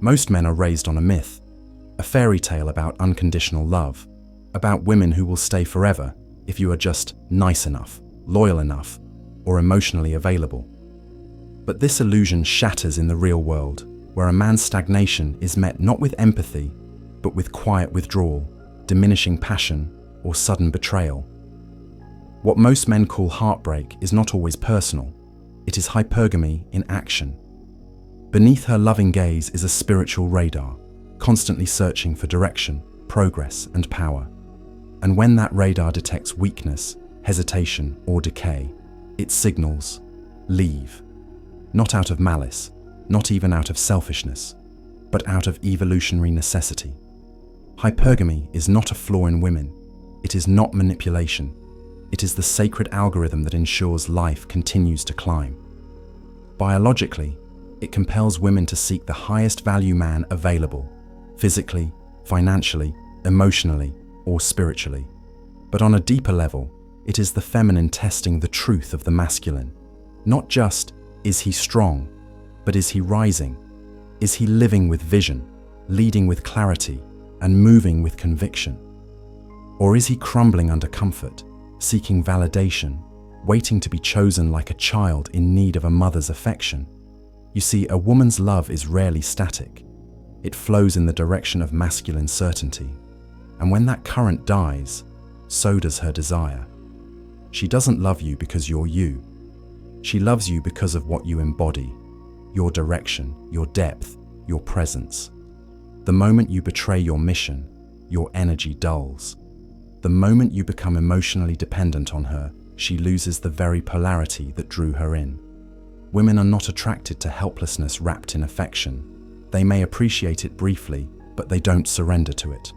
Most men are raised on a myth, a fairy tale about unconditional love, about women who will stay forever if you are just nice enough, loyal enough, or emotionally available. But this illusion shatters in the real world, where a man's stagnation is met not with empathy, but with quiet withdrawal, diminishing passion, or sudden betrayal. What most men call heartbreak is not always personal. It is hypergamy in action. Beneath her loving gaze is a spiritual radar, constantly searching for direction, progress, and power. And when that radar detects weakness, hesitation, or decay, it signals, leave. Not out of malice, not even out of selfishness, but out of evolutionary necessity. Hypergamy is not a flaw in women. It is not manipulation. It is the sacred algorithm that ensures life continues to climb. Biologically, it compels women to seek the highest value man available, physically, financially, emotionally, or spiritually. But on a deeper level, it is the feminine testing the truth of the masculine. Not just, is he strong, but is he rising? Is he living with vision, leading with clarity, and moving with conviction? Or is he crumbling under comfort, seeking validation, waiting to be chosen like a child in need of a mother's affection? You see, a woman's love is rarely static. It flows in the direction of masculine certainty. And when that current dies, so does her desire. She doesn't love you because you're you. She loves you because of what you embody, your direction, your depth, your presence. The moment you betray your mission, your energy dulls. The moment you become emotionally dependent on her, she loses the very polarity that drew her in. Women are not attracted to helplessness wrapped in affection. They may appreciate it briefly, but they don't surrender to it.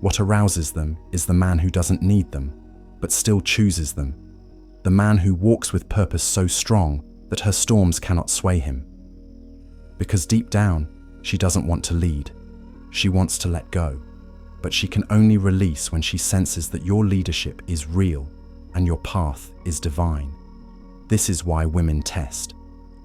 What arouses them is the man who doesn't need them, but still chooses them. The man who walks with purpose so strong that her storms cannot sway him. Because deep down, she doesn't want to lead. She wants to let go. But she can only release when she senses that your leadership is real and your path is divine. This is why women test,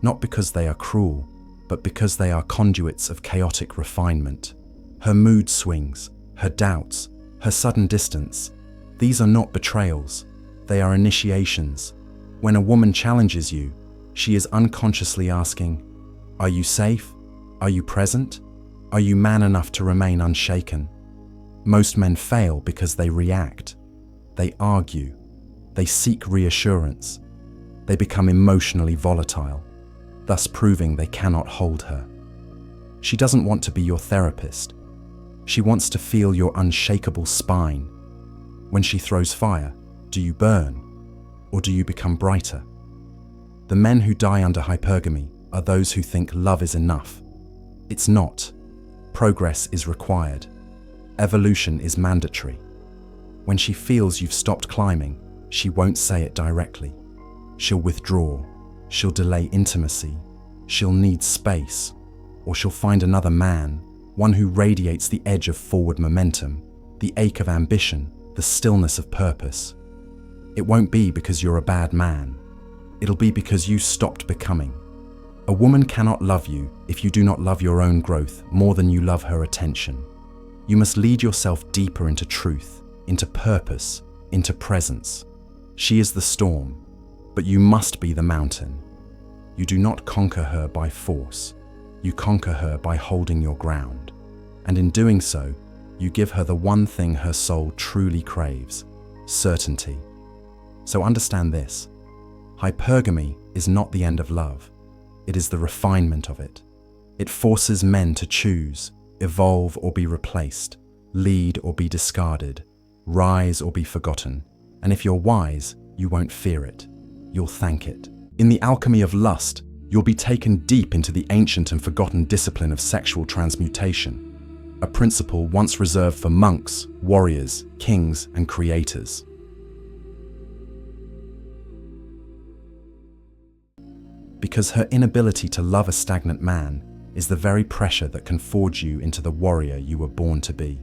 not because they are cruel, but because they are conduits of chaotic refinement. Her mood swings, her doubts, her sudden distance, these are not betrayals, they are initiations. When a woman challenges you, she is unconsciously asking, are you safe? Are you present? Are you man enough to remain unshaken? Most men fail because they react. They argue. They seek reassurance. They become emotionally volatile, thus proving they cannot hold her. She doesn't want to be your therapist. She wants to feel your unshakable spine. When she throws fire, do you burn, or do you become brighter? The men who die under hypergamy are those who think love is enough. It's not. Progress is required. Evolution is mandatory. When she feels you've stopped climbing, she won't say it directly. She'll withdraw. She'll delay intimacy. She'll need space. Or she'll find another man, one who radiates the edge of forward momentum, the ache of ambition, the stillness of purpose. It won't be because you're a bad man. It'll be because you stopped becoming. A woman cannot love you if you do not love your own growth more than you love her attention. You must lead yourself deeper into truth, into purpose, into presence. She is the storm, but you must be the mountain. You do not conquer her by force. You conquer her by holding your ground. And in doing so, you give her the one thing her soul truly craves: certainty. So understand this. Hypergamy is not the end of love. It is the refinement of it. It forces men to choose, evolve or be replaced, lead or be discarded, rise or be forgotten. And if you're wise, you won't fear it. You'll thank it. In the alchemy of lust, you'll be taken deep into the ancient and forgotten discipline of sexual transmutation, a principle once reserved for monks, warriors, kings, and creators. Because her inability to love a stagnant man is the very pressure that can forge you into the warrior you were born to be.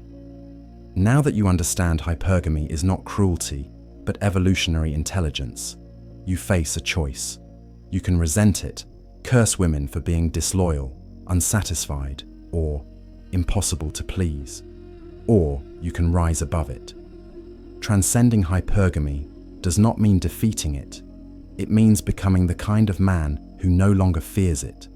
Now that you understand hypergamy is not cruelty, but evolutionary intelligence, you face a choice. You can resent it, curse women for being disloyal, unsatisfied, or impossible to please. Or you can rise above it. Transcending hypergamy does not mean defeating it. It means becoming the kind of man who no longer fears it.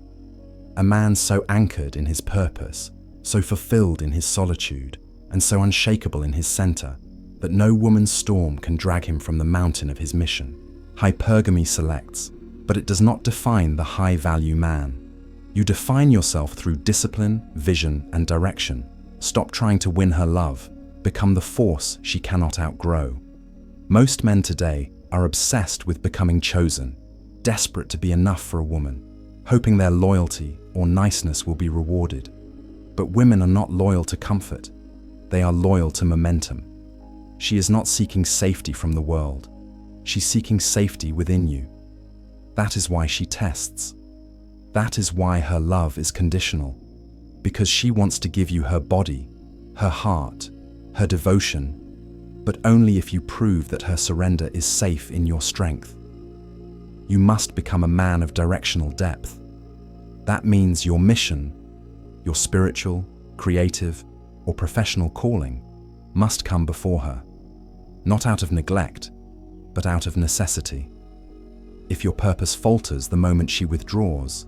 A man so anchored in his purpose, so fulfilled in his solitude, and so unshakable in his center, that no woman's storm can drag him from the mountain of his mission. Hypergamy selects, but it does not define the high-value man. You define yourself through discipline, vision, and direction. Stop trying to win her love. Become the force she cannot outgrow. Most men today are obsessed with becoming chosen, desperate to be enough for a woman, hoping their loyalty or niceness will be rewarded. But women are not loyal to comfort. They are loyal to momentum. She is not seeking safety from the world. She's seeking safety within you. That is why she tests. That is why her love is conditional. Because she wants to give you her body, her heart, her devotion, but only if you prove that her surrender is safe in your strength. You must become a man of directional depth. That means your mission, your spiritual, creative, or professional calling must come before her, not out of neglect, but out of necessity. If your purpose falters the moment she withdraws,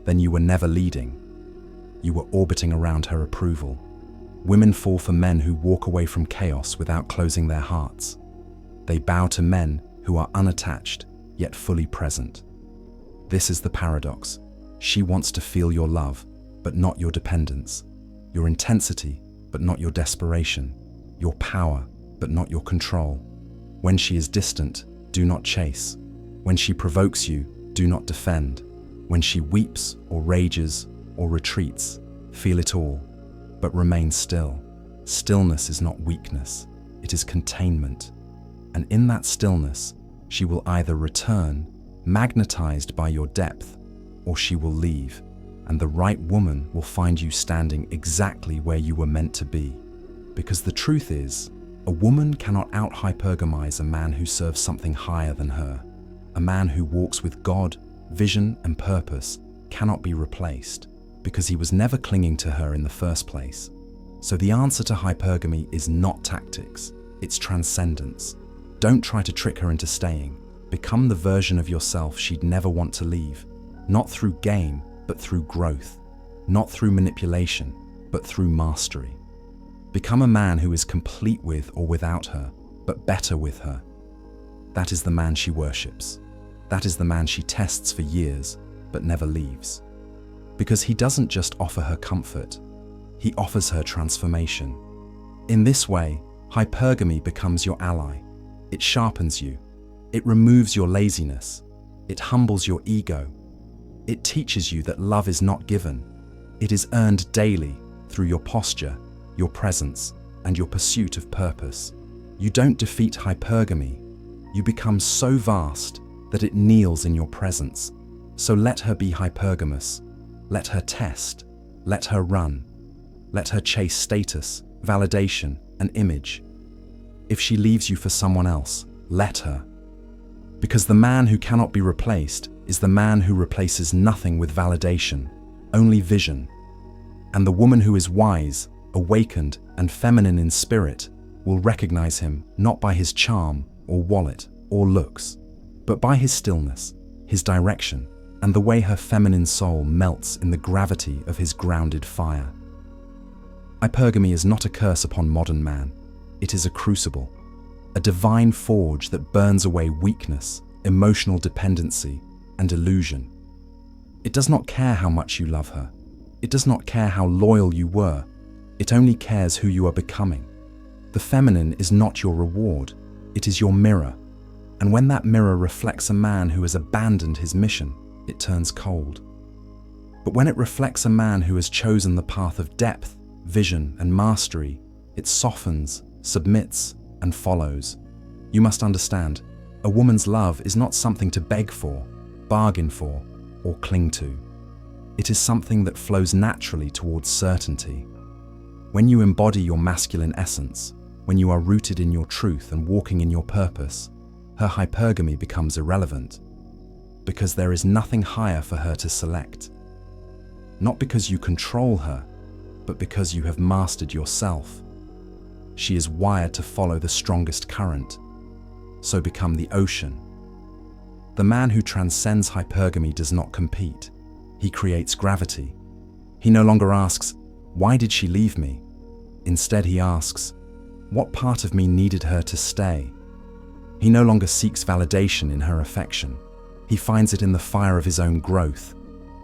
then you were never leading. You were orbiting around her approval. Women fall for men who walk away from chaos without closing their hearts. They bow to men who are unattached, yet fully present. This is the paradox. She wants to feel your love, but not your dependence. Your intensity, but not your desperation. Your power, but not your control. When she is distant, do not chase. When she provokes you, do not defend. When she weeps or rages or retreats, feel it all, but remain still. Stillness is not weakness, it is containment. And in that stillness, she will either return, magnetized by your depth, or she will leave, and the right woman will find you standing exactly where you were meant to be. Because the truth is, a woman cannot out-hypergamize a man who serves something higher than her. A man who walks with God, vision, and purpose cannot be replaced, because he was never clinging to her in the first place. So the answer to hypergamy is not tactics, it's transcendence. Don't try to trick her into staying. Become the version of yourself she'd never want to leave, not through game, but through growth, not through manipulation, but through mastery. Become a man who is complete with or without her, but better with her. That is the man she worships. That is the man she tests for years, but never leaves. Because he doesn't just offer her comfort, he offers her transformation. In this way, hypergamy becomes your ally. It sharpens you. It removes your laziness. It humbles your ego. It teaches you that love is not given. It is earned daily through your posture, your presence, and your pursuit of purpose. You don't defeat hypergamy. You become so vast that it kneels in your presence. So let her be hypergamous. Let her test. Let her run. Let her chase status, validation, and image. If she leaves you for someone else, let her. Because the man who cannot be replaced is the man who replaces nothing with validation, only vision. And the woman who is wise, awakened, and feminine in spirit will recognize him not by his charm or wallet or looks, but by his stillness, his direction, and the way her feminine soul melts in the gravity of his grounded fire. Hypergamy is not a curse upon modern man. It is a crucible, a divine forge that burns away weakness, emotional dependency, and illusion. It does not care how much you love her. It does not care how loyal you were. It only cares who you are becoming. The feminine is not your reward. It is your mirror. And when that mirror reflects a man who has abandoned his mission, it turns cold. But when it reflects a man who has chosen the path of depth, vision, and mastery, it softens, submits, and follows. You must understand, a woman's love is not something to beg for, bargain for, or cling to. It is something that flows naturally towards certainty. When you embody your masculine essence, when you are rooted in your truth and walking in your purpose, her hypergamy becomes irrelevant, because there is nothing higher for her to select. not because you control her, but because you have mastered yourself. She is wired to follow the strongest current, so become the ocean. The man who transcends hypergamy does not compete. He creates gravity. He no longer asks, "Why did she leave me?" Instead, he asks, "What part of me needed her to stay?" He no longer seeks validation in her affection. He finds it in the fire of his own growth.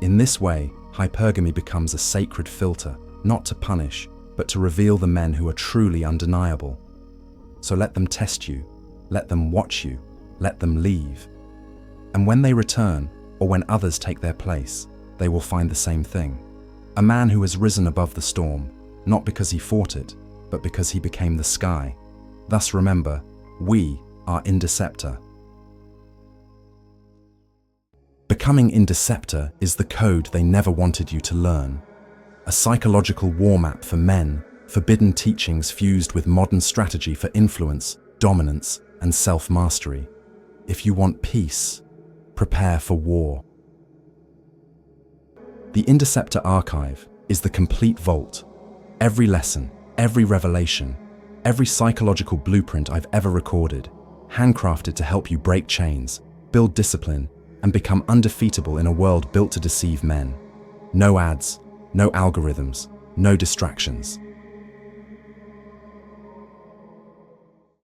In this way, hypergamy becomes a sacred filter, not to punish, but to reveal the men who are truly undeniable. So let them test you, let them watch you, let them leave. And when they return, or when others take their place, they will find the same thing. A man who has risen above the storm, not because he fought it, but because he became the sky. Thus remember, we are Indeceptor. Becoming Indeceptor is the code they never wanted you to learn. A psychological war map for men, forbidden teachings fused with modern strategy for influence, dominance, and self-mastery. If you want peace, prepare for war. The Indeceptor Archive is the complete vault. Every lesson, every revelation, every psychological blueprint I've ever recorded, handcrafted to help you break chains, build discipline, and become undefeatable in a world built to deceive men. No ads, no algorithms, no distractions.